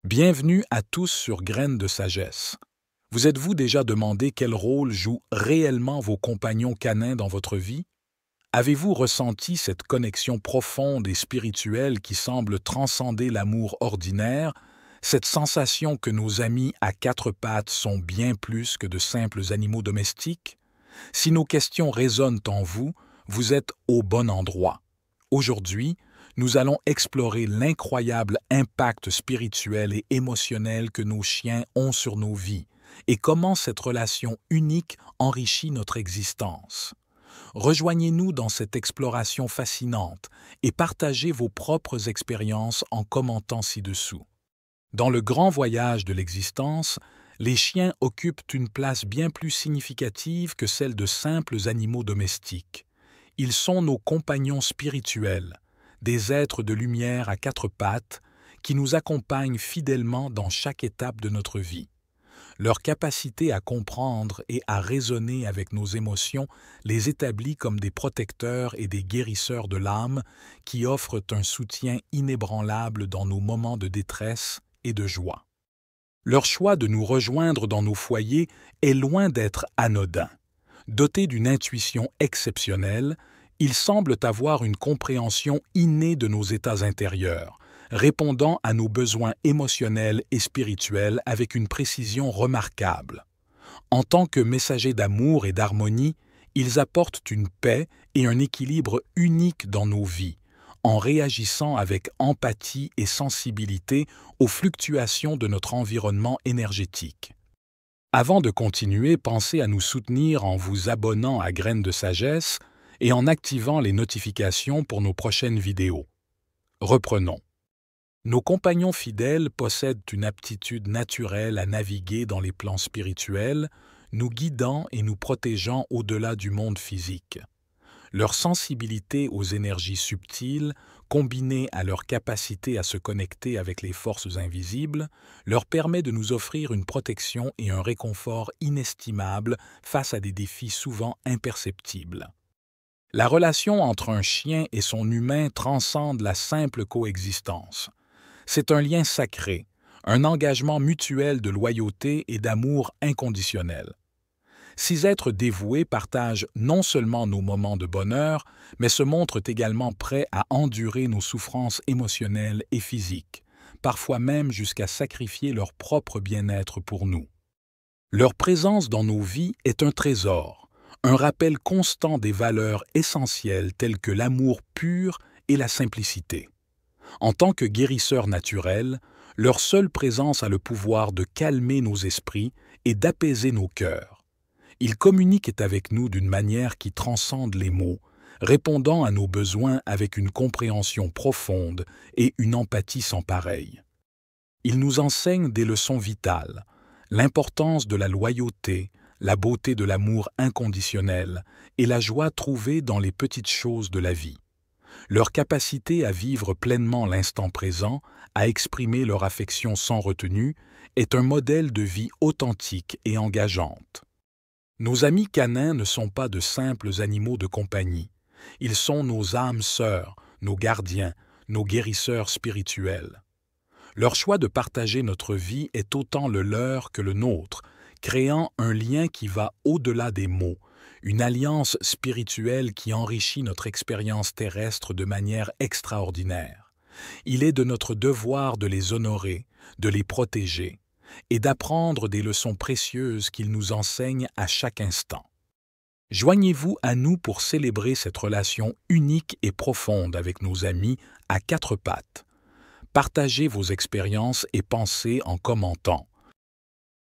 Bienvenue à tous sur Graines de sagesse. Vous êtes-vous déjà demandé quel rôle jouent réellement vos compagnons canins dans votre vie? Avez-vous ressenti cette connexion profonde et spirituelle qui semble transcender l'amour ordinaire, cette sensation que nos amis à quatre pattes sont bien plus que de simples animaux domestiques? Si nos questions résonnent en vous, vous êtes au bon endroit. Aujourd'hui, nous allons explorer l'incroyable impact spirituel et émotionnel que nos chiens ont sur nos vies et comment cette relation unique enrichit notre existence. Rejoignez-nous dans cette exploration fascinante et partagez vos propres expériences en commentant ci-dessous. Dans le grand voyage de l'existence, les chiens occupent une place bien plus significative que celle de simples animaux domestiques. Ils sont nos compagnons spirituels, des êtres de lumière à quatre pattes qui nous accompagnent fidèlement dans chaque étape de notre vie. Leur capacité à comprendre et à raisonner avec nos émotions les établit comme des protecteurs et des guérisseurs de l'âme qui offrent un soutien inébranlable dans nos moments de détresse et de joie. Leur choix de nous rejoindre dans nos foyers est loin d'être anodin. Dotés d'une intuition exceptionnelle, ils semblent avoir une compréhension innée de nos états intérieurs, répondant à nos besoins émotionnels et spirituels avec une précision remarquable. En tant que messagers d'amour et d'harmonie, ils apportent une paix et un équilibre unique dans nos vies, en réagissant avec empathie et sensibilité aux fluctuations de notre environnement énergétique. Avant de continuer, pensez à nous soutenir en vous abonnant à Graines de sagesse et en activant les notifications pour nos prochaines vidéos. Reprenons. Nos compagnons fidèles possèdent une aptitude naturelle à naviguer dans les plans spirituels, nous guidant et nous protégeant au-delà du monde physique. Leur sensibilité aux énergies subtiles, combinée à leur capacité à se connecter avec les forces invisibles, leur permet de nous offrir une protection et un réconfort inestimables face à des défis souvent imperceptibles. La relation entre un chien et son humain transcende la simple coexistence. C'est un lien sacré, un engagement mutuel de loyauté et d'amour inconditionnel. Ces êtres dévoués partagent non seulement nos moments de bonheur, mais se montrent également prêts à endurer nos souffrances émotionnelles et physiques, parfois même jusqu'à sacrifier leur propre bien-être pour nous. Leur présence dans nos vies est un trésor, un rappel constant des valeurs essentielles telles que l'amour pur et la simplicité. En tant que guérisseurs naturels, leur seule présence a le pouvoir de calmer nos esprits et d'apaiser nos cœurs. Ils communiquent avec nous d'une manière qui transcende les mots, répondant à nos besoins avec une compréhension profonde et une empathie sans pareille. Ils nous enseignent des leçons vitales, l'importance de la loyauté, la beauté de l'amour inconditionnel et la joie trouvée dans les petites choses de la vie. Leur capacité à vivre pleinement l'instant présent, à exprimer leur affection sans retenue, est un modèle de vie authentique et engageante. Nos amis canins ne sont pas de simples animaux de compagnie. Ils sont nos âmes sœurs, nos gardiens, nos guérisseurs spirituels. Leur choix de partager notre vie est autant le leur que le nôtre, créant un lien qui va au-delà des mots, une alliance spirituelle qui enrichit notre expérience terrestre de manière extraordinaire. Il est de notre devoir de les honorer, de les protéger, et d'apprendre des leçons précieuses qu'ils nous enseignent à chaque instant. Joignez-vous à nous pour célébrer cette relation unique et profonde avec nos amis à quatre pattes. Partagez vos expériences et pensées en commentant,